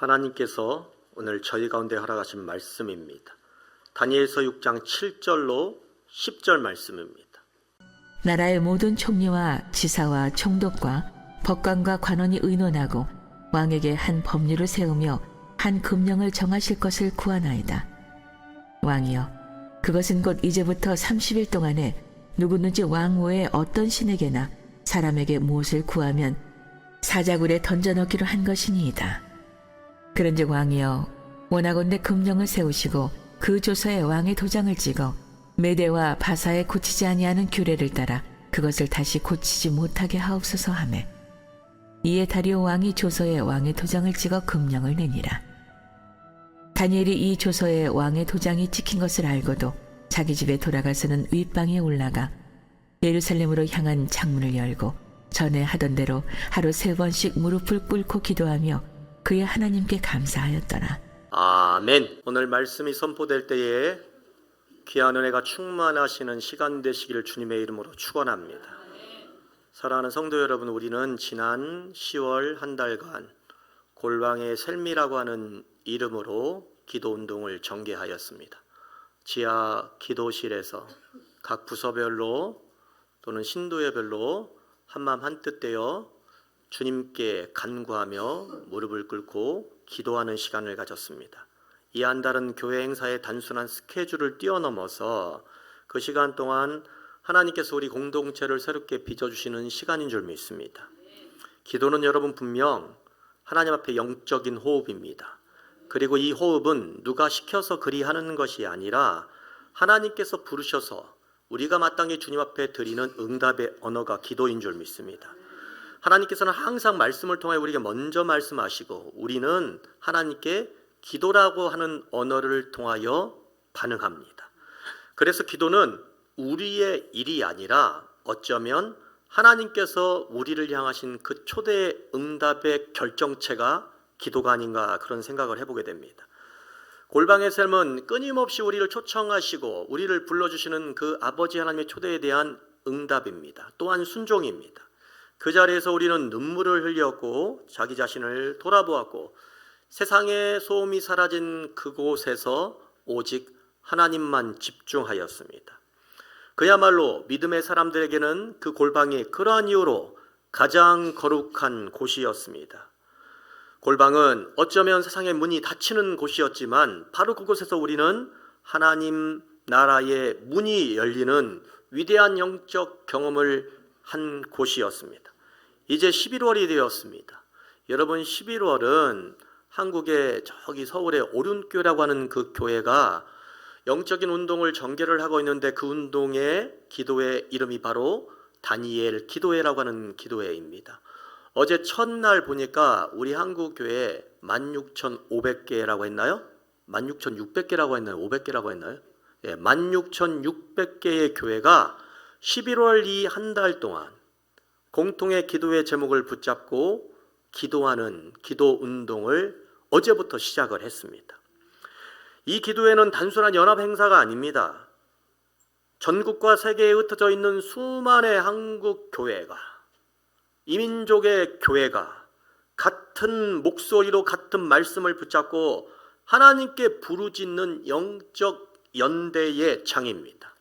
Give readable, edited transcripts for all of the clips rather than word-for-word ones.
하나님께서 오늘 저희 가운데 허락하신 말씀입니다. 다니엘서 6장 7절로 10절 말씀입니다. 나라의 모든 총리와 지사와 총독과 법관과 관원이 의논하고 왕에게 한 법률을 세우며 한 금령을 정하실 것을 구하나이다. 왕이여, 그것은 곧 이제부터 30일 동안에 누구든지 왕 외에 어떤 신에게나 사람에게 무엇을 구하면 사자굴에 던져넣기로 한 것이니이다. 그런즉 왕이여, 원하건대 금령을 세우시고 그 조서에 왕의 도장을 찍어 메대와 바사에 고치지 아니하는 규례를 따라 그것을 다시 고치지 못하게 하옵소서 하매, 이에 다리오 왕이 조서에 왕의 도장을 찍어 금령을 내니라. 다니엘이 이 조서에 왕의 도장이 찍힌 것을 알고도 자기 집에 돌아가서는 윗방에 올라가 예루살렘으로 향한 창문을 열고 전에 하던 대로 하루 3번씩 무릎을 꿇고 기도하며 그의 하나님께 감사하였더라. 아멘. 오늘 말씀이 선포될 때에 귀한 은혜가 충만하시는 시간 되시기를 주님의 이름으로 축원합니다. 사랑하는 성도 여러분, 우리는 지난 10월 한 달간 골방의 셀미라고 하는 이름으로 기도운동을 전개하였습니다. 지하 기도실에서 각 부서별로 또는 신도회별로 한마음 한뜻 되어 주님께 간구하며 무릎을 꿇고 기도하는 시간을 가졌습니다. 이 한 달은 교회 행사의 단순한 스케줄을 뛰어넘어서 그 시간 동안 하나님께서 우리 공동체를 새롭게 빚어주시는 시간인 줄 믿습니다. 기도는 여러분 분명 하나님 앞에 영적인 호흡입니다. 그리고 이 호흡은 누가 시켜서 그리 하는 것이 아니라 하나님께서 부르셔서 우리가 마땅히 주님 앞에 드리는 응답의 언어가 기도인 줄 믿습니다. 하나님께서는 항상 말씀을 통해 우리에게 먼저 말씀하시고 우리는 하나님께 기도라고 하는 언어를 통하여 반응합니다. 그래서 기도는 우리의 일이 아니라 어쩌면 하나님께서 우리를 향하신 그 초대 응답의 결정체가 기도가 아닌가, 그런 생각을 해보게 됩니다. 골방의 삶은 끊임없이 우리를 초청하시고 우리를 불러주시는 그 아버지 하나님의 초대에 대한 응답입니다. 또한 순종입니다. 그 자리에서 우리는 눈물을 흘렸고 자기 자신을 돌아보았고 세상의 소음이 사라진 그곳에서 오직 하나님만 집중하였습니다. 그야말로 믿음의 사람들에게는 그 골방이 그러한 이유로 가장 거룩한 곳이었습니다. 골방은 어쩌면 세상의 문이 닫히는 곳이었지만 바로 그곳에서 우리는 하나님 나라의 문이 열리는 위대한 영적 경험을 한 곳이었습니다. 이제 11월이 되었습니다. 여러분, 11월은 한국의 저기 서울의 오륜교라고 하는 그 교회가 영적인 운동을 전개를 하고 있는데 그 운동의 기도회 이름이 바로 다니엘 기도회라고 하는 기도회입니다. 어제 첫날 보니까 우리 한국교회 16,500개라고 했나요? 16,600개라고 했나요? 500개라고 했나요? 16,600개의 교회가 11월 이 한 달 동안 공통의 기도의 제목을 붙잡고 기도하는 기도 운동을 어제부터 시작을 했습니다. 이 기도회는 단순한 연합 행사가 아닙니다. 전국과 세계에 흩어져 있는 수많은 한국 교회가, 이민족의 교회가 같은 목소리로 같은 말씀을 붙잡고 하나님께 부르짖는 영적 연대의 장입니다.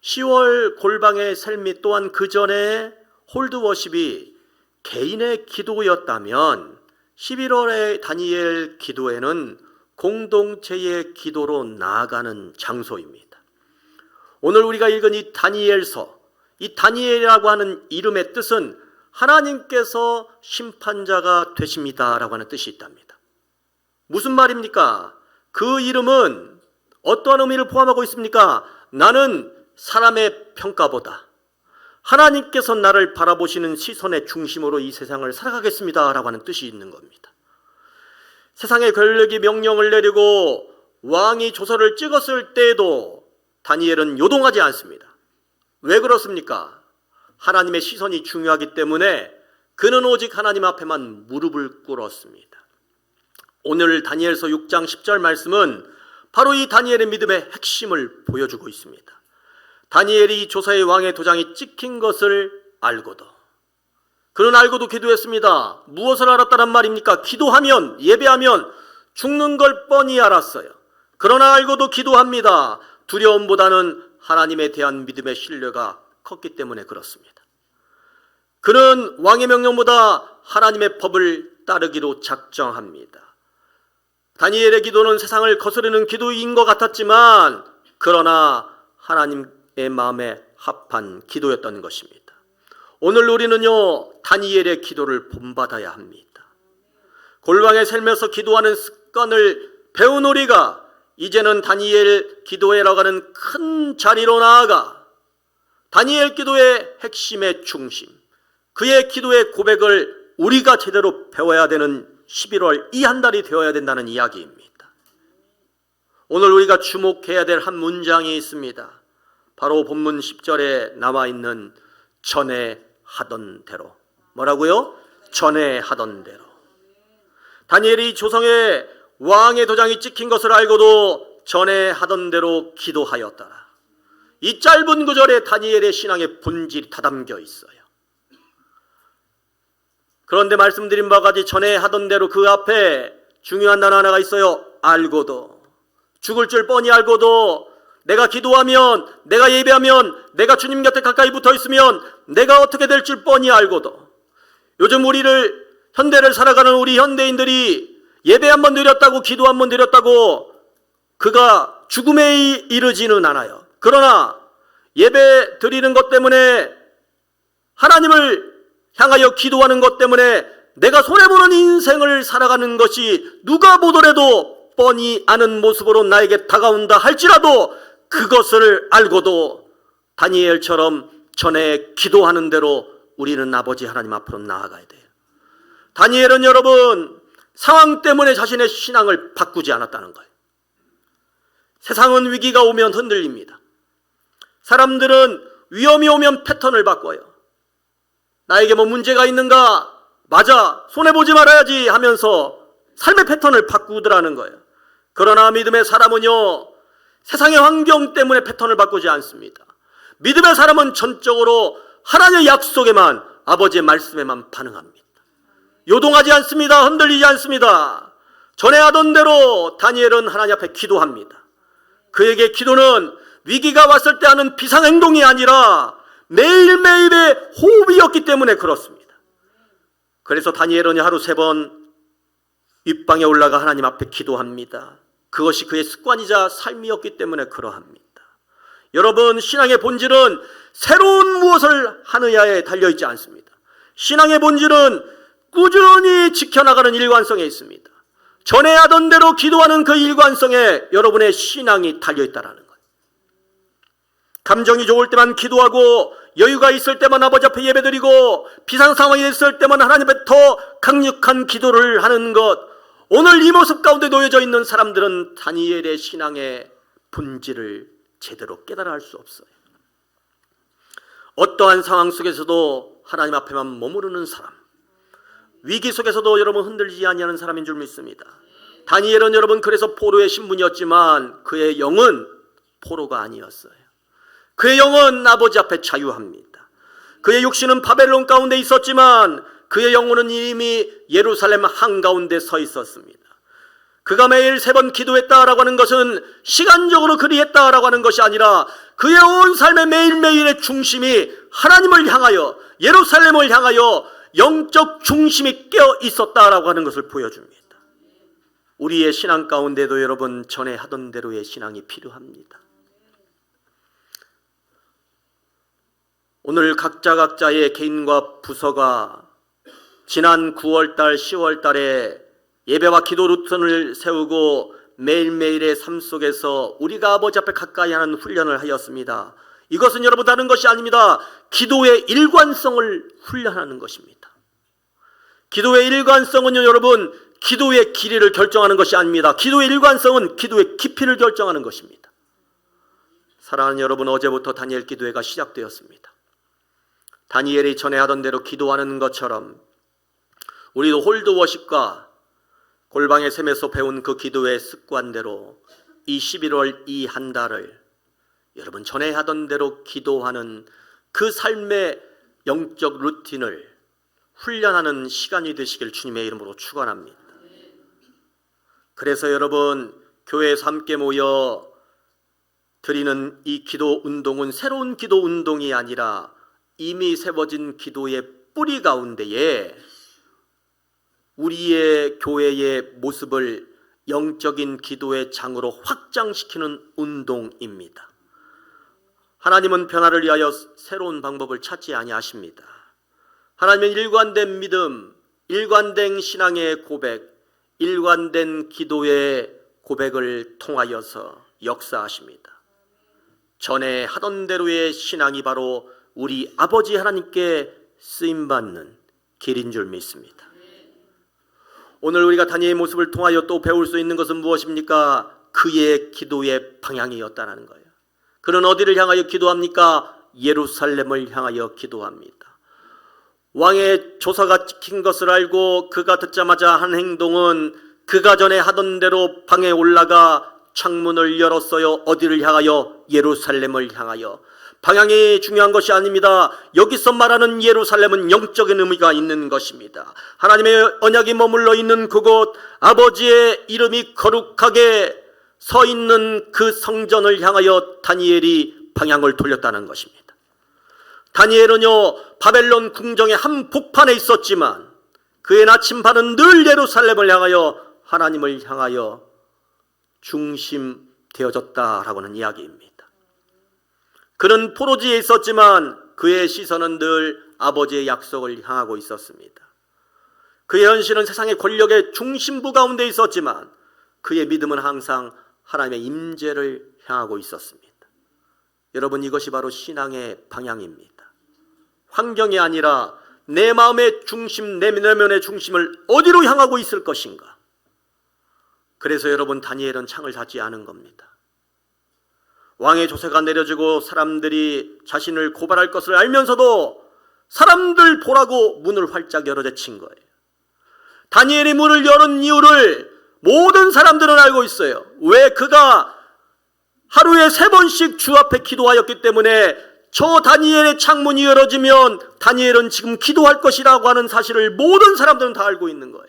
10월 골방의 삶이 또한 그 전에 홀드워십이 개인의 기도였다면 11월의 다니엘 기도회는 공동체의 기도로 나아가는 장소입니다. 오늘 우리가 읽은 이 다니엘서, 이 다니엘이라고 하는 이름의 뜻은 하나님께서 심판자가 되십니다 라고 하는 뜻이 있답니다. 무슨 말입니까? 그 이름은 어떠한 의미를 포함하고 있습니까? 나는 사람의 평가보다 하나님께서 나를 바라보시는 시선의 중심으로 이 세상을 살아가겠습니다 라고 하는 뜻이 있는 겁니다. 세상의 권력이 명령을 내리고 왕이 조서를 찍었을 때에도 다니엘은 요동하지 않습니다. 왜 그렇습니까? 하나님의 시선이 중요하기 때문에 그는 오직 하나님 앞에만 무릎을 꿇었습니다. 오늘 다니엘서 6장 10절 말씀은 바로 이 다니엘의 믿음의 핵심을 보여주고 있습니다. 다니엘이 조서의 왕의 도장이 찍힌 것을 알고도 그는 알고도 기도했습니다. 무엇을 알았다는 말입니까? 기도하면, 예배하면 죽는 걸 뻔히 알았어요. 그러나 알고도 기도합니다. 두려움보다는 하나님에 대한 믿음의 신뢰가 컸기 때문에 그렇습니다. 그는 왕의 명령보다 하나님의 법을 따르기로 작정합니다. 다니엘의 기도는 세상을 거스르는 기도인 것 같았지만 그러나 하나님의 마음에 합한 기도였던 것입니다. 오늘 우리는요, 다니엘의 기도를 본받아야 합니다. 골방에 살면서 기도하는 습관을 배운 우리가 이제는 다니엘 기도회라고 하는 큰 자리로 나아가 다니엘 기도의 핵심의 중심, 그의 기도의 고백을 우리가 제대로 배워야 되는 11월 이 한 달이 되어야 된다는 이야기입니다. 오늘 우리가 주목해야 될 한 문장이 있습니다. 바로 본문 10절에 나와 있는 전에 하던 대로. 뭐라고요? 전에 하던 대로. 다니엘이 조성에 왕의 도장이 찍힌 것을 알고도 전에 하던 대로 기도하였더라. 이 짧은 구절에 다니엘의 신앙의 본질이 다 담겨 있어요. 그런데 말씀드린 바와 같이 전에 하던 대로 그 앞에 중요한 단어 하나가 있어요. 알고도. 죽을 줄 뻔히 알고도 내가 기도하면, 내가 예배하면, 내가 주님 곁에 가까이 붙어 있으면 내가 어떻게 될 줄 뻔히 알고도. 요즘 현대를 살아가는 우리 현대인들이 예배 한번 드렸다고, 기도 한번 드렸다고 그가 죽음에 이르지는 않아요. 그러나 예배 드리는 것 때문에, 하나님을 향하여 기도하는 것 때문에 내가 손해보는 인생을 살아가는 것이 누가 보더라도 뻔히 아는 모습으로 나에게 다가온다 할지라도 그것을 알고도 다니엘처럼 전에 기도하는 대로 우리는 아버지 하나님 앞으로 나아가야 돼요. 다니엘은 여러분 상황 때문에 자신의 신앙을 바꾸지 않았다는 거예요. 세상은 위기가 오면 흔들립니다. 사람들은 위험이 오면 패턴을 바꿔요. 나에게 뭐 문제가 있는가? 맞아, 손해보지 말아야지 하면서 삶의 패턴을 바꾸더라는 거예요. 그러나 믿음의 사람은요, 세상의 환경 때문에 패턴을 바꾸지 않습니다. 믿음의 사람은 전적으로 하나님의 약속에만, 아버지의 말씀에만 반응합니다. 요동하지 않습니다. 흔들리지 않습니다. 전에 하던 대로 다니엘은 하나님 앞에 기도합니다. 그에게 기도는 위기가 왔을 때 하는 비상행동이 아니라 매일매일의 호흡이었기 때문에 그렇습니다. 그래서 다니엘은 하루 3번 윗방에 올라가 하나님 앞에 기도합니다. 그것이 그의 습관이자 삶이었기 때문에 그러합니다. 여러분, 신앙의 본질은 새로운 무엇을 하느냐에 달려있지 않습니다. 신앙의 본질은 꾸준히 지켜나가는 일관성에 있습니다. 전에 하던 대로 기도하는 그 일관성에 여러분의 신앙이 달려있다는 거예요. 감정이 좋을 때만 기도하고 여유가 있을 때만 아버지 앞에 예배드리고 비상 상황이 있을 때만 하나님 앞에 더 강력한 기도를 하는 것, 오늘 이 모습 가운데 놓여져 있는 사람들은 다니엘의 신앙의 본질을 제대로 깨달아 할 수 없어요. 어떠한 상황 속에서도 하나님 앞에만 머무르는 사람, 위기 속에서도 여러분 흔들리지 아니하는 사람인 줄 믿습니다. 다니엘은 여러분 그래서 포로의 신분이었지만 그의 영은 포로가 아니었어요. 그의 영은 아버지 앞에 자유합니다. 그의 육신은 바벨론 가운데 있었지만 그의 영혼은 이미 예루살렘 한가운데 서 있었습니다. 그가 매일 3번 기도했다라고 하는 것은 시간적으로 그리했다라고 하는 것이 아니라 그의 온 삶의 매일매일의 중심이 하나님을 향하여, 예루살렘을 향하여 영적 중심이 깨어 있었다라고 하는 것을 보여줍니다. 우리의 신앙 가운데도 여러분 전에 하던 대로의 신앙이 필요합니다. 오늘 각자의 개인과 부서가 지난 9월달, 10월달에 예배와 기도 루틴을 세우고 매일매일의 삶 속에서 우리가 아버지 앞에 가까이 하는 훈련을 하였습니다. 이것은 여러분 다른 것이 아닙니다. 기도의 일관성을 훈련하는 것입니다. 기도의 일관성은요, 여러분, 기도의 길이를 결정하는 것이 아닙니다. 기도의 일관성은 기도의 깊이를 결정하는 것입니다. 사랑하는 여러분, 어제부터 다니엘 기도회가 시작되었습니다. 다니엘이 전에 하던 대로 기도하는 것처럼 우리도 홀드워십과 골방의 샘에서 배운 그 기도의 습관대로 이 11월 이 한 달을 여러분 전에 하던 대로 기도하는 그 삶의 영적 루틴을 훈련하는 시간이 되시길 주님의 이름으로 축원합니다. 그래서 여러분, 교회에서 함께 모여 드리는 이 기도 운동은 새로운 기도 운동이 아니라 이미 세워진 기도의 뿌리 가운데에 우리의 교회의 모습을 영적인 기도의 장으로 확장시키는 운동입니다. 하나님은 변화를 위하여 새로운 방법을 찾지 아니하십니다. 하나님은 일관된 믿음, 일관된 신앙의 고백, 일관된 기도의 고백을 통하여서 역사하십니다. 전에 하던 대로의 신앙이 바로 우리 아버지 하나님께 쓰임받는 길인 줄 믿습니다. 오늘 우리가 다니엘의 모습을 통하여 또 배울 수 있는 것은 무엇입니까? 그의 기도의 방향이었다는 거예요. 그는 어디를 향하여 기도합니까? 예루살렘을 향하여 기도합니다. 왕의 조사가 찍힌 것을 알고 그가 듣자마자 한 행동은 그가 전에 하던 대로 방에 올라가 창문을 열었어요. 어디를 향하여? 예루살렘을 향하여. 방향이 중요한 것이 아닙니다. 여기서 말하는 예루살렘은 영적인 의미가 있는 것입니다. 하나님의 언약이 머물러 있는 그곳, 아버지의 이름이 거룩하게 서 있는 그 성전을 향하여 다니엘이 방향을 돌렸다는 것입니다. 다니엘은요, 바벨론 궁정의 한 복판에 있었지만 그의 나침반은 늘 예루살렘을 향하여 하나님을 향하여 중심되어졌다라고는 이야기입니다. 그는 포로지에 있었지만 그의 시선은 늘 아버지의 약속을 향하고 있었습니다. 그의 현실은 세상의 권력의 중심부 가운데 있었지만 그의 믿음은 항상 하나님의 임재를 향하고 있었습니다. 여러분, 이것이 바로 신앙의 방향입니다. 환경이 아니라 내 마음의 중심, 내 내면의 중심을 어디로 향하고 있을 것인가. 그래서 여러분, 다니엘은 창을 닫지 않은 겁니다. 왕의 조세가 내려지고 사람들이 자신을 고발할 것을 알면서도 사람들 보라고 문을 활짝 열어제친 거예요. 다니엘이 문을 여는 이유를 모든 사람들은 알고 있어요. 왜? 그가 하루에 3번씩 주 앞에 기도하였기 때문에 저 다니엘의 창문이 열어지면 다니엘은 지금 기도할 것이라고 하는 사실을 모든 사람들은 다 알고 있는 거예요.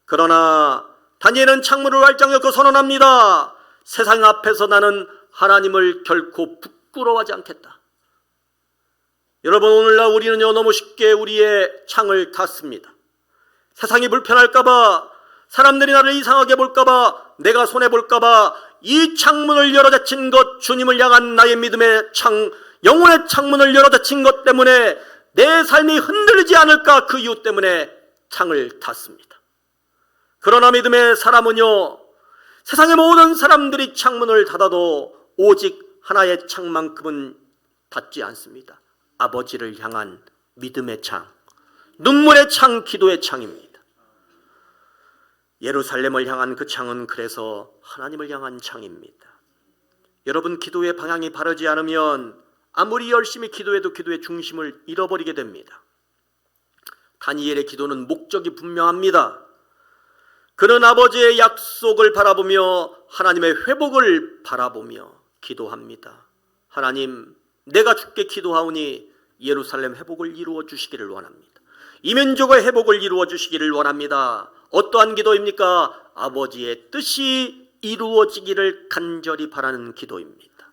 그러나 다니엘은 창문을 활짝 열고 선언합니다. 세상 앞에서 나는 하나님을 결코 부끄러워하지 않겠다. 여러분, 오늘날 우리는요, 너무 쉽게 우리의 창을 닫습니다. 세상이 불편할까봐, 사람들이 나를 이상하게 볼까봐, 내가 손해볼까봐 이 창문을 열어젖힌 것, 주님을 향한 나의 믿음의 창, 영혼의 창문을 열어젖힌 것 때문에 내 삶이 흔들리지 않을까, 그 이유 때문에 창을 닫습니다. 그러나 믿음의 사람은요, 세상의 모든 사람들이 창문을 닫아도 오직 하나의 창만큼은 닫지 않습니다. 아버지를 향한 믿음의 창, 눈물의 창, 기도의 창입니다. 예루살렘을 향한 그 창은 그래서 하나님을 향한 창입니다. 여러분, 기도의 방향이 바르지 않으면 아무리 열심히 기도해도 기도의 중심을 잃어버리게 됩니다. 다니엘의 기도는 목적이 분명합니다. 그는 아버지의 약속을 바라보며 하나님의 회복을 바라보며 기도합니다. 하나님, 내가 주께 기도하오니 예루살렘 회복을 이루어 주시기를 원합니다. 이 민족의 회복을 이루어 주시기를 원합니다. 어떠한 기도입니까? 아버지의 뜻이 이루어지기를 간절히 바라는 기도입니다.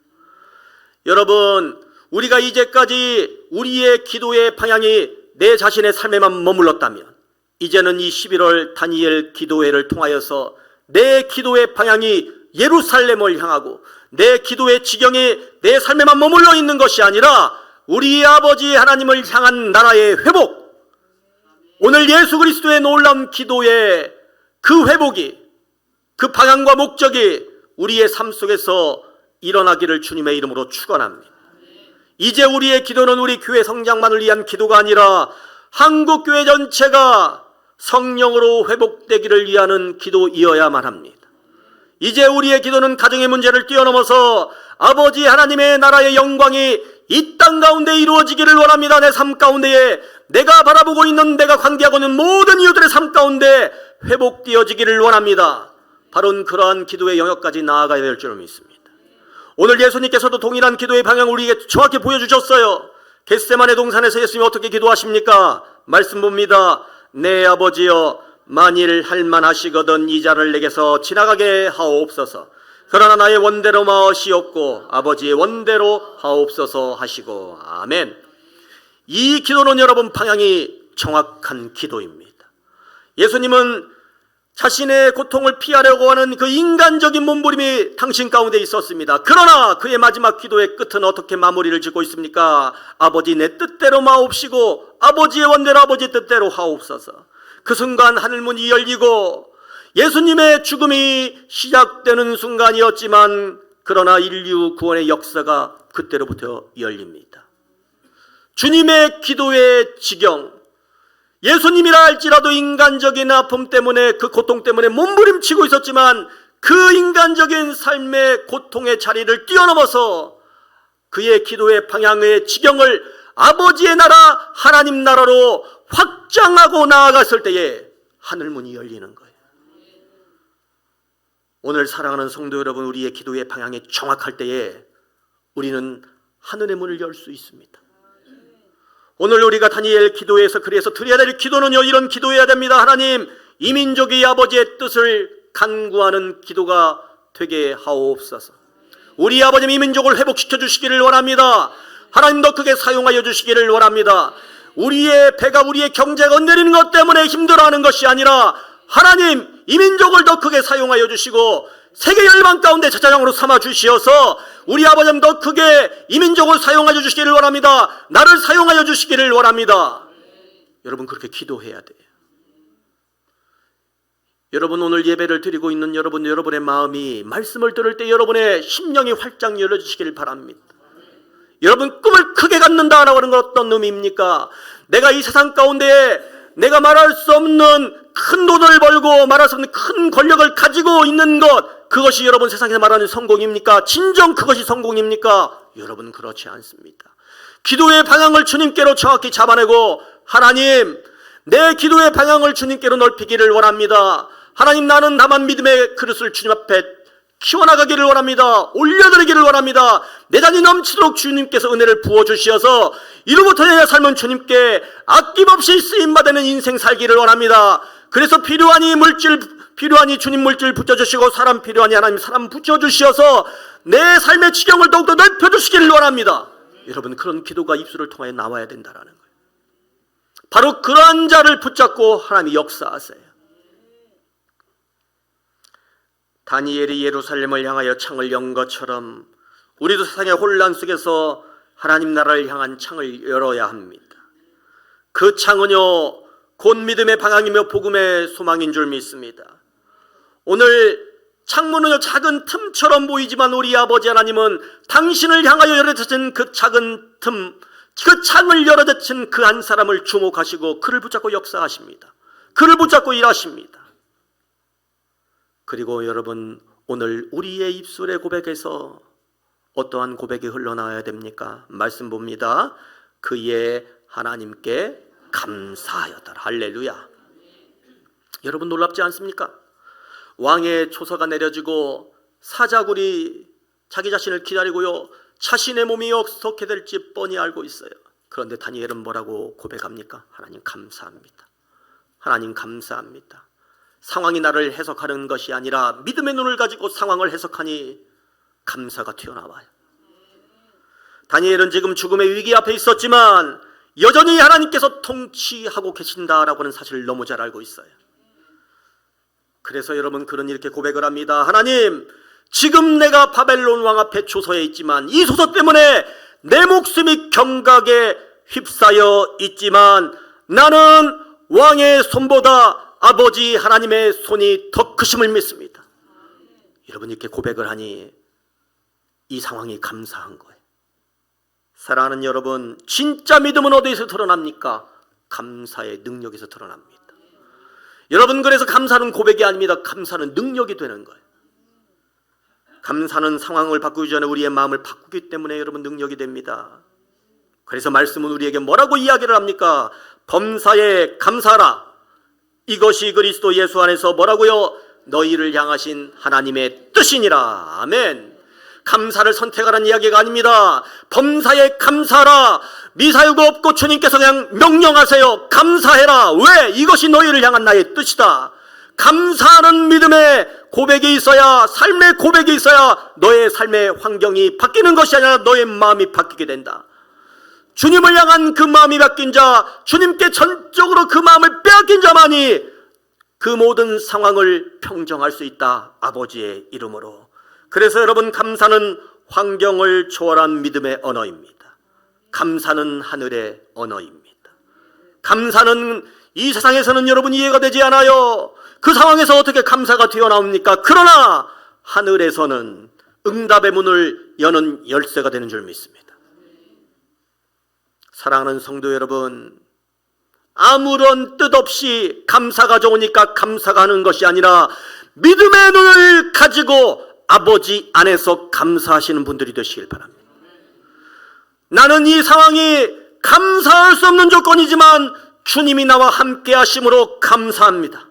여러분, 우리가 이제까지 우리의 기도의 방향이 내 자신의 삶에만 머물렀다면 이제는 이 11월 다니엘 기도회를 통하여서 내 기도의 방향이 예루살렘을 향하고 내 기도의 지경이 내 삶에만 머물러 있는 것이 아니라 우리 아버지 하나님을 향한 나라의 회복, 오늘 예수 그리스도의 놀라운 기도의 그 회복이, 그 방향과 목적이 우리의 삶 속에서 일어나기를 주님의 이름으로 축원합니다. 이제 우리의 기도는 우리 교회 성장만을 위한 기도가 아니라 한국 교회 전체가 성령으로 회복되기를 위하는 기도이어야만 합니다. 이제 우리의 기도는 가정의 문제를 뛰어넘어서 아버지 하나님의 나라의 영광이 이 땅 가운데 이루어지기를 원합니다. 내 삶 가운데에 내가 바라보고 있는, 내가 관계하고 있는 모든 이웃들의 삶 가운데 회복되어지기를 원합니다. 바로 그러한 기도의 영역까지 나아가야 될 줄 믿습니다. 오늘 예수님께서도 동일한 기도의 방향을 우리에게 정확히 보여주셨어요. 겟세마네 동산에서 예수님이 어떻게 기도하십니까? 말씀 봅니다. 내 아버지여, 만일 할만하시거든 이 잔을 내게서 지나가게 하옵소서. 그러나 나의 원대로 마시옵고 아버지의 원대로 하옵소서 하시고. 아멘. 이 기도는 여러분 방향이 정확한 기도입니다. 예수님은 자신의 고통을 피하려고 하는 그 인간적인 몸부림이 당신 가운데 있었습니다. 그러나 그의 마지막 기도의 끝은 어떻게 마무리를 짓고 있습니까? 아버지 내 뜻대로 마옵시고 아버지의 원대로 아버지의 뜻대로 하옵소서. 그 순간 하늘문이 열리고 예수님의 죽음이 시작되는 순간이었지만 그러나 인류 구원의 역사가 그때로부터 열립니다. 주님의 기도의 지경, 예수님이라 할지라도 인간적인 아픔 때문에 그 고통 때문에 몸부림치고 있었지만 그 인간적인 삶의 고통의 자리를 뛰어넘어서 그의 기도의 방향의 지경을 아버지의 나라 하나님 나라로 확장하고 나아갔을 때에 하늘문이 열리는 거예요. 오늘 사랑하는 성도 여러분, 우리의 기도의 방향이 정확할 때에 우리는 하늘의 문을 열 수 있습니다. 오늘 우리가 다니엘 기도에서 그래서 드려야 될 기도는요, 이런 기도해야 됩니다. 하나님, 이 민족이 아버지의 뜻을 간구하는 기도가 되게 하옵소서. 우리 아버지 이 민족을 회복시켜 주시기를 원합니다. 하나님 더 크게 사용하여 주시기를 원합니다. 우리의 배가, 우리의 경제가 내리는 것 때문에 힘들어하는 것이 아니라 하나님 이 민족을 더 크게 사용하여 주시고 세계 열방 가운데 제사장으로 삼아 주시어서 우리 아버지 더 크게 이 민족을 사용하여 주시기를 원합니다. 나를 사용하여 주시기를 원합니다. 여러분 그렇게 기도해야 돼요. 여러분 오늘 예배를 드리고 있는 여러분의 마음이 말씀을 들을 때 여러분의 심령이 활짝 열려주시기를 바랍니다. 여러분 꿈을 크게 갖는다라고 하는 건 어떤 의미입니까? 내가 이 세상 가운데 내가 말할 수 없는 큰 돈을 벌고 말할 수 없는 큰 권력을 가지고 있는 것, 그것이 여러분 세상에서 말하는 성공입니까? 진정 그것이 성공입니까? 여러분 그렇지 않습니다. 기도의 방향을 주님께로 정확히 잡아내고 하나님 내 기도의 방향을 주님께로 넓히기를 원합니다. 하나님 나는 다만 믿음의 그릇을 주님 앞에 키워나가기를 원합니다. 올려드리기를 원합니다. 내 잔이 넘치도록 주님께서 은혜를 부어주시어서 이로부터 내 삶은 주님께 아낌없이 쓰임받는 인생 살기를 원합니다. 그래서 필요하니 주님 물질 붙여주시고 사람 필요하니 하나님 사람 붙여주시어서 내 삶의 지경을 더욱더 넓혀주시기를 원합니다. 여러분 그런 기도가 입술을 통하여 나와야 된다는 거예요. 바로 그러한 자를 붙잡고 하나님이 역사하세요. 다니엘이 예루살렘을 향하여 창을 연 것처럼 우리도 세상의 혼란 속에서 하나님 나라를 향한 창을 열어야 합니다. 그 창은요 곧 믿음의 방향이며 복음의 소망인 줄 믿습니다. 오늘 창문은요 작은 틈처럼 보이지만 우리 아버지 하나님은 당신을 향하여 열어젖힌 그 작은 틈, 그 창을 열어젖힌 그 한 사람을 주목하시고 그를 붙잡고 역사하십니다. 그를 붙잡고 일하십니다. 그리고 여러분 오늘 우리의 입술의 고백에서 어떠한 고백이 흘러나와야 됩니까? 말씀 봅니다. 그의 하나님께 감사하였더라. 할렐루야. 여러분 놀랍지 않습니까? 왕의 초서가 내려지고 사자굴이 자기 자신을 기다리고요 자신의 몸이 어떻게 될지 뻔히 알고 있어요. 그런데 다니엘은 뭐라고 고백합니까? 하나님 감사합니다. 하나님 감사합니다. 상황이 나를 해석하는 것이 아니라 믿음의 눈을 가지고 상황을 해석하니 감사가 튀어나와요. 다니엘은 지금 죽음의 위기 앞에 있었지만 여전히 하나님께서 통치하고 계신다라고 하는 사실을 너무 잘 알고 있어요. 그래서 여러분 그는 이렇게 고백을 합니다. 하나님 지금 내가 바벨론 왕 앞에 초소에 있지만 이 소서 때문에 내 목숨이 경각에 휩싸여 있지만 나는 왕의 손보다 아버지 하나님의 손이 더 크심을 믿습니다. 여러분 이렇게 고백을 하니 이 상황이 감사한 거예요. 사랑하는 여러분 진짜 믿음은 어디에서 드러납니까? 감사의 능력에서 드러납니다. 여러분 그래서 감사는 고백이 아닙니다. 감사는 능력이 되는 거예요. 감사는 상황을 바꾸기 전에 우리의 마음을 바꾸기 때문에 여러분 능력이 됩니다. 그래서 말씀은 우리에게 뭐라고 이야기를 합니까? 범사에 감사하라. 이것이 그리스도 예수 안에서 뭐라고요? 너희를 향하신 하나님의 뜻이니라. 아멘. 감사를 선택하라는 이야기가 아닙니다. 범사에 감사하라. 미사유가 없고 주님께서 그냥 명령하세요. 감사해라. 왜? 이것이 너희를 향한 나의 뜻이다. 감사하는 믿음의 고백이 있어야, 삶의 고백이 있어야 너의 삶의 환경이 바뀌는 것이 아니라 너의 마음이 바뀌게 된다. 주님을 향한 그 마음이 바뀐 자, 주님께 전적으로 그 마음을 빼앗긴 자만이 그 모든 상황을 평정할 수 있다. 아버지의 이름으로. 그래서 여러분, 감사는 환경을 초월한 믿음의 언어입니다. 감사는 하늘의 언어입니다. 감사는 이 세상에서는 여러분 이해가 되지 않아요. 그 상황에서 어떻게 감사가 튀어나옵니까? 그러나 하늘에서는 응답의 문을 여는 열쇠가 되는 줄 믿습니다. 사랑하는 성도 여러분, 아무런 뜻 없이 감사가 좋으니까 감사가 하는 것이 아니라 믿음의 눈을 가지고 아버지 안에서 감사하시는 분들이 되시길 바랍니다. 나는 이 상황이 감사할 수 없는 조건이지만 주님이 나와 함께 하심으로 감사합니다.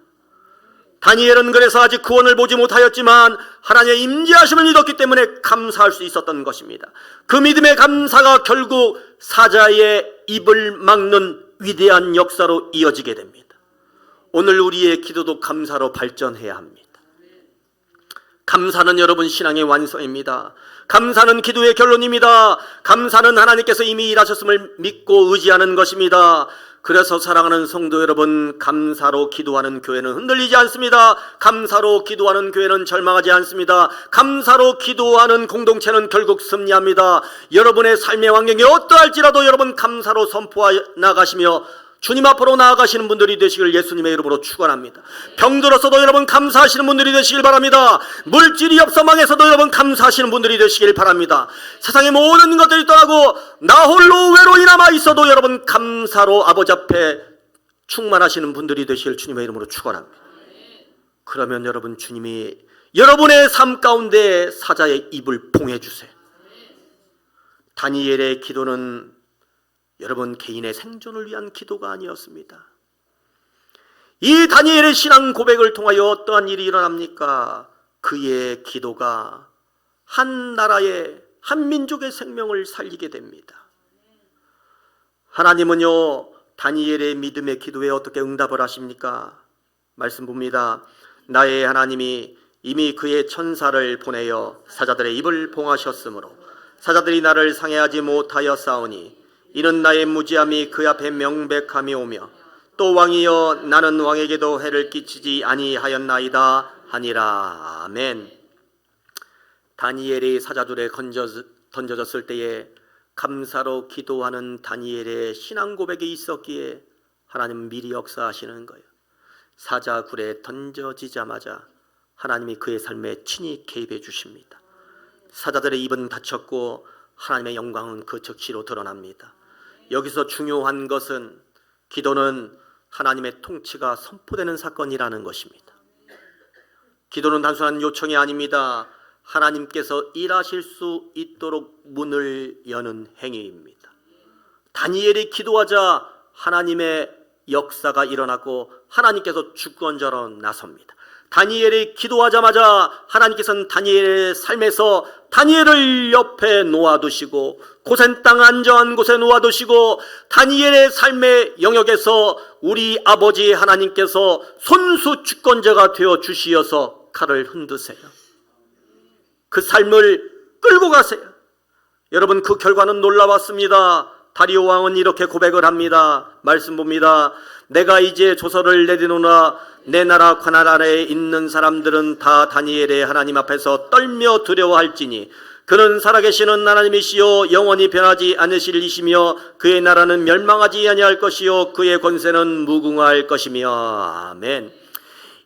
다니엘은 그래서 아직 구원을 보지 못하였지만 하나님의 임재하심을 믿었기 때문에 감사할 수 있었던 것입니다. 그 믿음의 감사가 결국 사자의 입을 막는 위대한 역사로 이어지게 됩니다. 오늘 우리의 기도도 감사로 발전해야 합니다. 감사는 여러분 신앙의 완성입니다. 감사는 기도의 결론입니다. 감사는 하나님께서 이미 일하셨음을 믿고 의지하는 것입니다. 그래서 사랑하는 성도 여러분, 감사로 기도하는 교회는 흔들리지 않습니다. 감사로 기도하는 교회는 절망하지 않습니다. 감사로 기도하는 공동체는 결국 승리합니다. 여러분의 삶의 환경이 어떠할지라도 여러분 감사로 선포해 나가시며 주님 앞으로 나아가시는 분들이 되시길 예수님의 이름으로 축원합니다. 병들어서도 여러분 감사하시는 분들이 되시길 바랍니다. 물질이 없어 망해서도 여러분 감사하시는 분들이 되시길 바랍니다. 세상의 모든 것들이 떠나고 나 홀로 외로이 남아 있어도 여러분 감사로 아버지 앞에 충만하시는 분들이 되시길 주님의 이름으로 축원합니다. 그러면 여러분 주님이 여러분의 삶 가운데 사자의 입을 봉해 주세요. 다니엘의 기도는 여러분 개인의 생존을 위한 기도가 아니었습니다. 이 다니엘의 신앙 고백을 통하여 어떠한 일이 일어납니까? 그의 기도가 한 나라의 한 민족의 생명을 살리게 됩니다. 하나님은요 다니엘의 믿음의 기도에 어떻게 응답을 하십니까? 말씀 봅니다. 나의 하나님이 이미 그의 천사를 보내어 사자들의 입을 봉하셨으므로 사자들이 나를 상해하지 못하여 싸우니 이는 나의 무지함이 그 앞에 명백함이 오며 또 왕이여 나는 왕에게도 해를 끼치지 아니하였나이다 하니라. 아멘. 다니엘이 사자들에 던져졌을 때에 감사로 기도하는 다니엘의 신앙 고백이 있었기에 하나님 미리 역사하시는 거예요. 사자굴에 던져지자마자 하나님이 그의 삶에 친히 개입해 주십니다. 사자들의 입은 닫혔고 하나님의 영광은 그 즉시로 드러납니다. 여기서 중요한 것은 기도는 하나님의 통치가 선포되는 사건이라는 것입니다. 기도는 단순한 요청이 아닙니다. 하나님께서 일하실 수 있도록 문을 여는 행위입니다. 다니엘이 기도하자 하나님의 역사가 일어나고 하나님께서 주권자로 나섭니다. 다니엘이 기도하자마자 하나님께서는 다니엘의 삶에서 다니엘을 옆에 놓아두시고 고센 땅 안전한 곳에 놓아두시고 다니엘의 삶의 영역에서 우리 아버지 하나님께서 손수 주권자가 되어 주시어서 칼을 흔드세요. 그 삶을 끌고 가세요. 여러분 그 결과는 놀라웠습니다. 다리오 왕은 이렇게 고백을 합니다. 말씀 봅니다. 내가 이제 조서를 내리노나 내 나라 관할 아래에 있는 사람들은 다 다니엘의 하나님 앞에서 떨며 두려워할지니 그는 살아계시는 하나님이시요 영원히 변하지 않으실 이시며 그의 나라는 멸망하지 아니할 것이요 그의 권세는 무궁할 것이며. 아멘.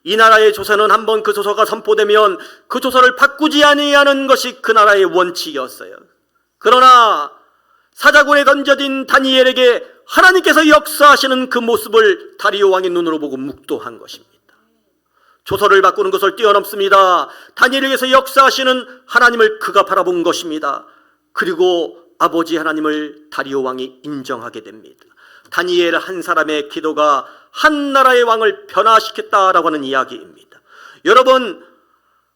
이 나라의 조서는 한번 그 조서가 선포되면 그 조서를 바꾸지 아니하는 것이 그 나라의 원칙이었어요. 그러나 사자굴에 던져진 다니엘에게 하나님께서 역사하시는 그 모습을 다리오 왕의 눈으로 보고 묵도한 것입니다. 조서를 바꾸는 것을 뛰어넘습니다. 다니엘에게서 역사하시는 하나님을 그가 바라본 것입니다. 그리고 아버지 하나님을 다리오 왕이 인정하게 됩니다. 다니엘 한 사람의 기도가 한 나라의 왕을 변화시켰다라고 하는 이야기입니다. 여러분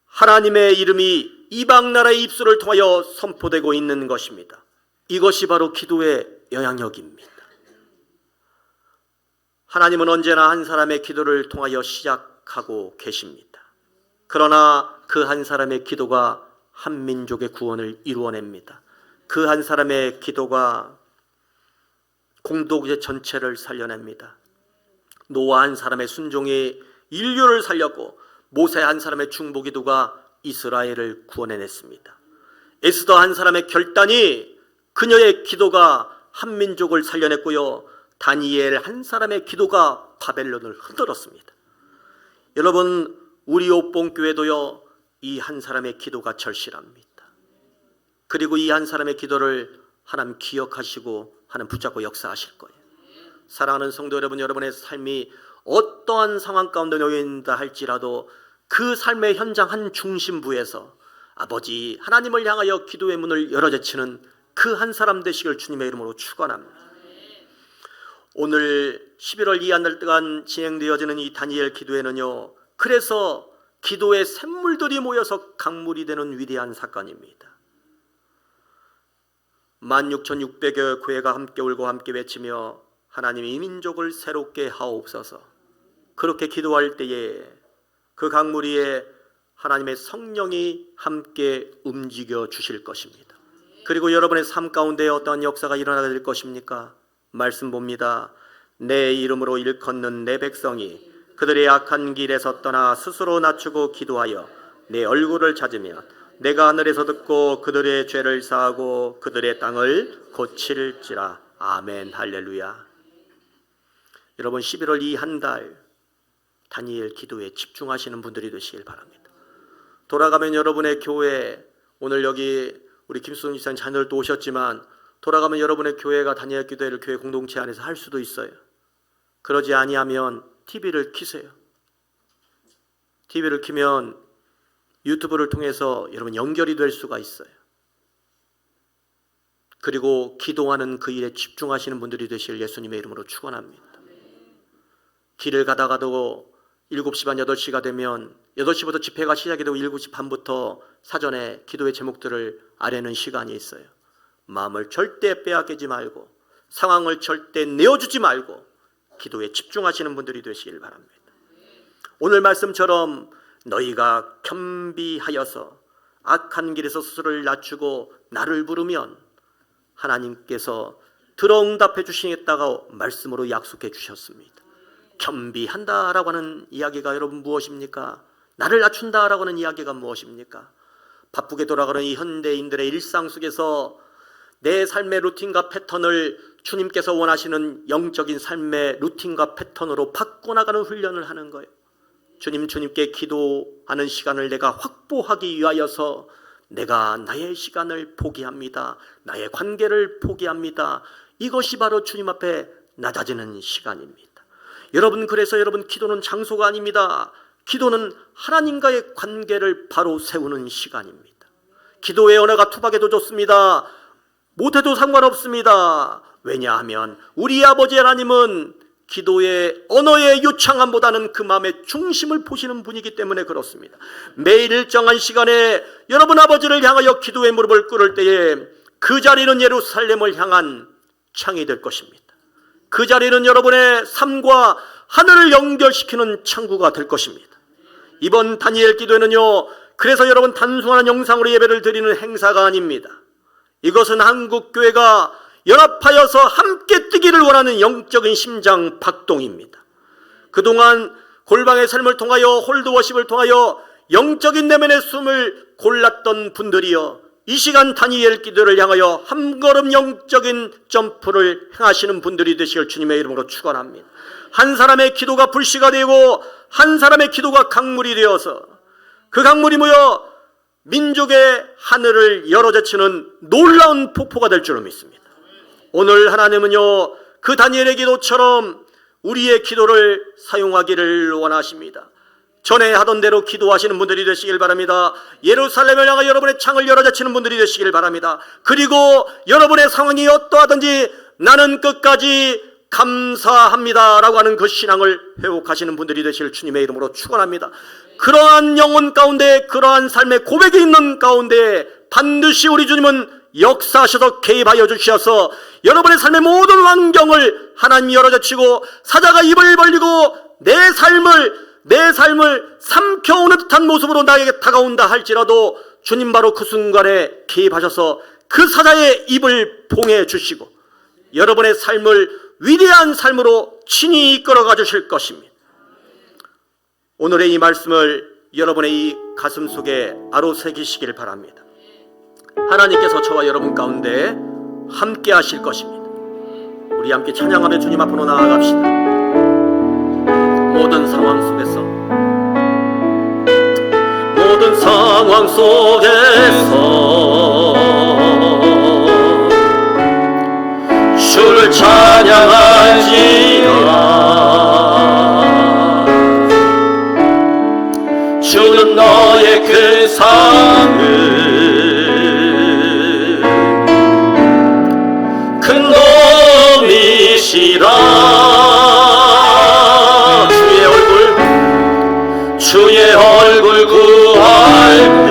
하나님의 이름이 이방 나라의 입술을 통하여 선포되고 있는 것입니다. 이것이 바로 기도의 영향력입니다. 하나님은 언제나 한 사람의 기도를 통하여 시작하고 계십니다. 그러나 그 한 사람의 기도가 한 민족의 구원을 이루어냅니다. 그 한 사람의 기도가 공동체 전체를 살려냅니다. 노아 한 사람의 순종이 인류를 살렸고, 모세 한 사람의 중보기도가 이스라엘을 구원해냈습니다. 에스더 한 사람의 결단이, 그녀의 기도가 한 민족을 살려냈고요, 다니엘 한 사람의 기도가 바벨론을 흔들었습니다. 여러분, 우리 옥봉교회도요, 이 한 사람의 기도가 절실합니다. 그리고 이 한 사람의 기도를 하나님 기억하시고 하나님 붙잡고 역사하실 거예요. 사랑하는 성도 여러분, 여러분의 삶이 어떠한 상황 가운데 놓여 있다 할지라도 그 삶의 현장 한 중심부에서 아버지 하나님을 향하여 기도의 문을 열어제치는 그 한 사람 되시길 주님의 이름으로 축원합니다. 오늘 11월 이 한 달 동안 진행되어지는 이 다니엘 기도회는요, 그래서 기도의 샘물들이 모여서 강물이 되는 위대한 사건입니다. 16,600여 교회가 함께 울고 함께 외치며 하나님 이 민족을 새롭게 하옵소서, 그렇게 기도할 때에 그 강물 위에 하나님의 성령이 함께 움직여 주실 것입니다. 그리고 여러분의 삶 가운데 어떠한 역사가 일어나게 될 것입니까? 말씀 봅니다. 내 이름으로 일컫는 내 백성이 그들의 악한 길에서 떠나 스스로 낮추고 기도하여 내 얼굴을 찾으면 내가 하늘에서 듣고 그들의 죄를 사하고 그들의 땅을 고칠지라. 아멘. 할렐루야. 여러분, 11월 이 한 달 다니엘 기도에 집중하시는 분들이 되시길 바랍니다. 돌아가면 여러분의 교회, 오늘 여기 우리 김수동 집사님 자녀들도 오셨지만 돌아가면 여러분의 교회가 다니엘 기도회를 교회 공동체 안에서 할 수도 있어요. 그러지 아니하면 TV를 켜세요. TV를 켜면 유튜브를 통해서 여러분 연결이 될 수가 있어요. 그리고 기도하는 그 일에 집중하시는 분들이 되실 예수님의 이름으로 축원합니다. 길을 가다가도 7시 반 8시가 되면 8시부터 집회가 시작이 되고 7시 반부터 사전에 기도의 제목들을 아뢰는 시간이 있어요. 마음을 절대 빼앗기지 말고 상황을 절대 내어주지 말고 기도에 집중하시는 분들이 되시길 바랍니다. 오늘 말씀처럼 너희가 겸비하여서 악한 길에서 스스로를 낮추고 나를 부르면 하나님께서 들어응답해 주시겠다고 말씀으로 약속해 주셨습니다. 겸비한다라고 하는 이야기가 여러분 무엇입니까? 나를 낮춘다라고 하는 이야기가 무엇입니까? 바쁘게 돌아가는 이 현대인들의 일상 속에서 내 삶의 루틴과 패턴을 주님께서 원하시는 영적인 삶의 루틴과 패턴으로 바꿔나가는 훈련을 하는 거예요. 주님께 기도하는 시간을 내가 확보하기 위하여서 내가 나의 시간을 포기합니다. 나의 관계를 포기합니다. 이것이 바로 주님 앞에 낮아지는 시간입니다. 여러분, 그래서 여러분, 기도는 장소가 아닙니다. 기도는 하나님과의 관계를 바로 세우는 시간입니다. 기도의 언어가 투박해도 좋습니다. 못해도 상관없습니다. 왜냐하면 우리 아버지 하나님은 기도의 언어의 유창함보다는 그 마음의 중심을 보시는 분이기 때문에 그렇습니다. 매일 일정한 시간에 여러분 아버지를 향하여 기도의 무릎을 꿇을 때에 그 자리는 예루살렘을 향한 창이 될 것입니다. 그 자리는 여러분의 삶과 하늘을 연결시키는 창구가 될 것입니다. 이번 다니엘 기도회는요, 그래서 여러분 단순한 영상으로 예배를 드리는 행사가 아닙니다. 이것은 한국교회가 연합하여서 함께 뛰기를 원하는 영적인 심장 박동입니다. 그동안 골방의 삶을 통하여 홀드워십을 통하여 영적인 내면의 숨을 골랐던 분들이여 이 시간 다니엘 기도를 향하여 한 걸음 영적인 점프를 행하시는 분들이 되시길 주님의 이름으로 축원합니다. 한 사람의 기도가 불씨가 되고 한 사람의 기도가 강물이 되어서 그 강물이 모여 민족의 하늘을 열어제치는 놀라운 폭포가 될 줄로 믿습니다. 오늘 하나님은요, 그 다니엘의 기도처럼 우리의 기도를 사용하기를 원하십니다. 전에 하던 대로 기도하시는 분들이 되시길 바랍니다. 예루살렘을 향해 여러분의 창을 열어제치는 분들이 되시길 바랍니다. 그리고 여러분의 상황이 어떠하든지 나는 끝까지 감사합니다라고 하는 그 신앙을 회복하시는 분들이 되실 주님의 이름으로 축원합니다. 그러한 영혼 가운데, 그러한 삶의 고백이 있는 가운데 반드시 우리 주님은 역사하셔서 개입하여 주셔서 여러분의 삶의 모든 환경을 하나님이 열어젖히고 사자가 입을 벌리고 내 삶을 삼켜오는 듯한 모습으로 나에게 다가온다 할지라도 주님 바로 그 순간에 개입하셔서 그 사자의 입을 봉해 주시고 여러분의 삶을 위대한 삶으로 친히 이끌어가 주실 것입니다. 오늘의 이 말씀을 여러분의 이 가슴 속에 아로새기시기를 바랍니다. 하나님께서 저와 여러분 가운데 함께 하실 것입니다. 우리 함께 찬양하며 주님 앞으로 나아갑시다. 모든 상황 속에서 주를 찬양할지라. 주는 너의 그 삶을 큰 놈이시라. 주의 얼굴 구할 때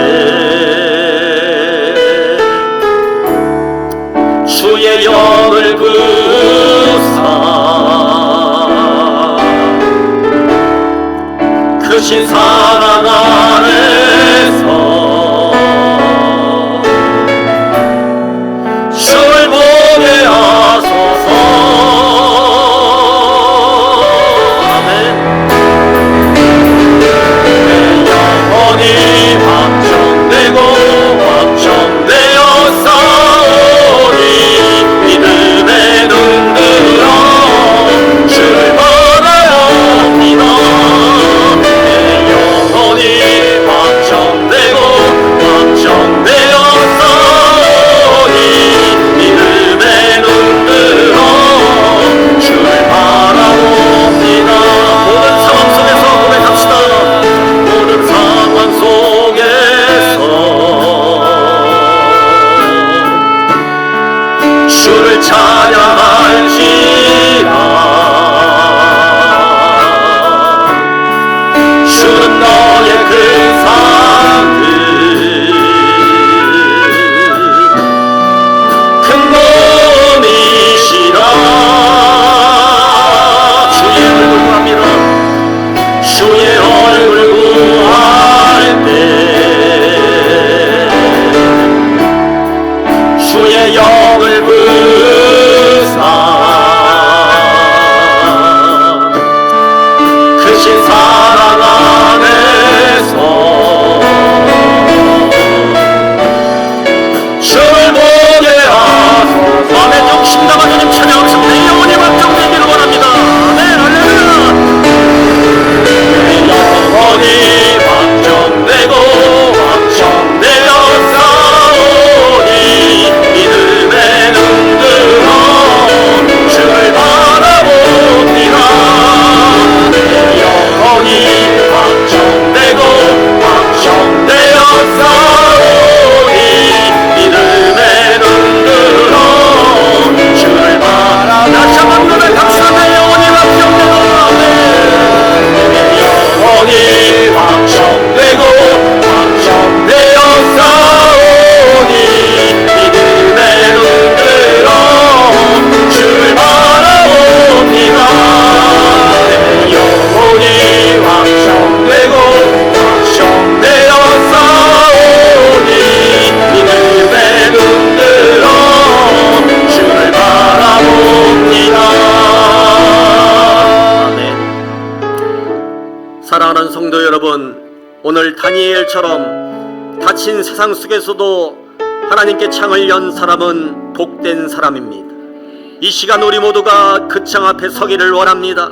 주의 영을 구사 크신 사랑 안에서 주를 보게 하소서. 확정되고 확정되어 싸우니 믿음에 눈들어 주를 바라옵니다. 내 영혼이 확정되고 확정되어 싸우니 믿음에 눈들어 주를 바라옵니다. 모든 상황 속에서 고백합시다. 모든 상황 속에서 주를 찬양할지라. 주는 너의 그 삶을 큰 놈이시라. 주의 얼굴 구합니다. 주의 얼굴 구할 때 주의 영을 부사 크신 사랑 안에서 주를 보게 하소서. 아멘. 정신당한 주님 찬양하면서 내 영혼이 확정되기를 원합니다. 아멘. 할렐루야. 영혼이 확정되고 확정되어 싸우니 믿음에 눈들어 주를 바라봅니다. 영혼이 확정되고 확정되어 싸우니 믿음에 눈들어 주를 바라봅니다. 다시 한번 눈을 감싸. 내 영혼이 확정되고 영혼이 확정되고 확정되어 싸우니 믿음에 눈들어 주를 바라봅니다. 영혼이 확정되고 확정되어 싸우니 믿음에 눈들어 주를 바라봅니다. 아멘. 사랑하는 성도 여러분, 오늘 다니엘처럼 닫힌 세상 속에서도 하나님께 창을 연 사람은 복된 사람입니다. 이 시간 우리 모두가 그 창 앞에 서기를 원합니다.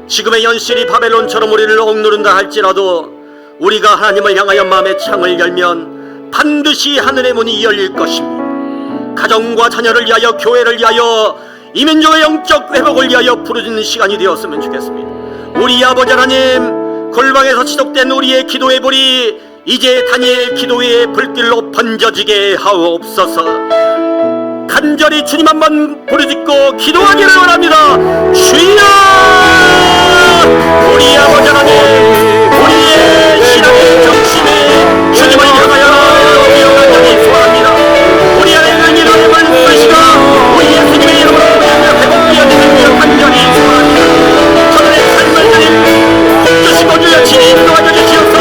지금의 현실이 바벨론처럼 우리를 억누른다 할지라도 우리가 하나님을 향하여 마음의 창을 열면 반드시 하늘의 문이 열릴 것입니다. 가정과 자녀를 위하여, 교회를 위하여, 이 민족의 영적 회복을 위하여 부르짖는 시간이 되었으면 좋겠습니다. 우리 아버지 하나님, 골방에서 지속된 우리의 기도의 불이 이제 다니엘 기도의 불길로 번져지게 하옵소서. 간절히 주님 한번 부르짖고 기도하기를 원합니다. 주여, 우리 아버지 하나님, 우리의 신앙의 정신에 주님을 향하여 우리가 간절히 소원합니다. 우리 안에 있는 이름을 쓰시고 우리 예수님의 이름으로 우리를 회복하여 주시기를 간절히 소원합니다. 저들의 삶을 주님 복 주시고 주여 친히 인도하여 주시옵소서.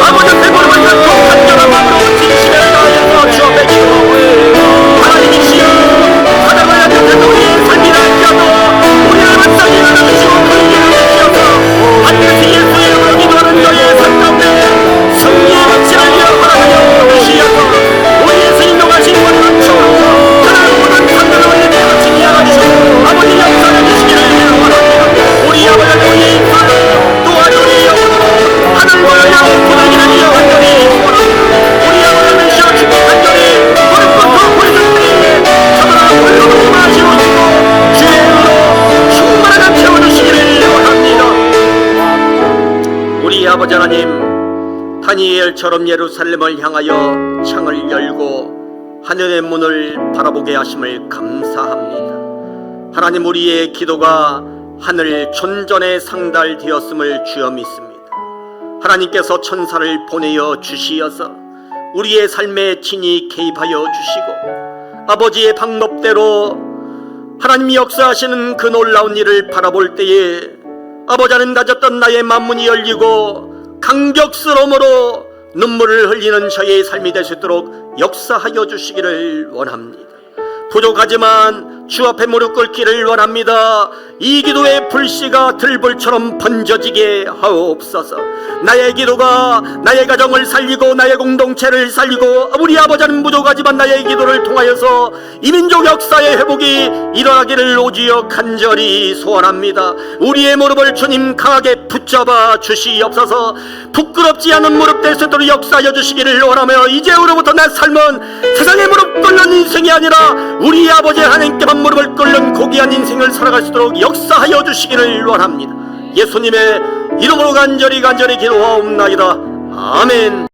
아버지 대보를 갖고 간절한 마음으로 진심에 다하여서 주 앞에 기도하고 하나님이시여, 하나님을 향해서 우리의 삶이 낫게하도 우리를 완전히 열어주시고 그에게 주시옵소서. 반드시 예수의 이름으로 기도하는 너의 삶 가운데 승리의 법칙을 이어가여 주시옵소서. 우리 예수 인도하신 우리는 주옵소서. 하나님 모든 상대를 우리에게 같이 이어가주시고 아버지 역사해 주시기를 원합니다. 우리 아버지 우리의 인사를 도와주리 영으로 하늘과 양 보내기를 이어간다니 원합니다. 우리 아버지는 시어 축복한다니 무릎부터 보여줬으니 저들아 불러보지 마시옵시고 주의 은혜로 충만하게 채워주시기를 원합니다. 우리 아버지 하나님, 다니엘처럼 예루살렘을 향하여 창을 열고 하늘의 문을 바라보게 하심을 감사합니다. 하나님, 우리의 기도가 하늘 존전에 상달되었음을 주여 믿습니다. 하나님께서 천사를 보내어 주시어서 우리의 삶에 친히 개입하여 주시고 아버지의 방법대로 하나님이 역사하시는 그 놀라운 일을 바라볼 때에 아버지는 닫았던 나의 만문이 열리고 감격스러움으로 눈물을 흘리는 저의 삶이 될 수 있도록 역사하여 주시기를 원합니다. 부족하지만 주 앞에 무릎 꿇기를 원합니다. 이 기도의 불씨가 들불처럼 번져지게 하옵소서. 나의 기도가 나의 가정을 살리고 나의 공동체를 살리고 우리 아버지는 부족하지만 나의 기도를 통하여서 이민족 역사의 회복이 일어나기를 오지어 간절히 소원합니다. 우리의 무릎을 주님 강하게 붙잡아 주시옵소서. 부끄럽지 않은 무릎 될 수 있도록 역사하여 주시기를 원하며 이제후로부터 내 삶은 세상에 무릎 꿇는 인생이 아니라 우리 아버지 하나님께만 무릎을 꿇는 고귀한 인생을 살아갈 수 있도록 역사하여 주시기를 원합니다. 예수님의 이름으로 간절히 기도하옵나이다. 아멘.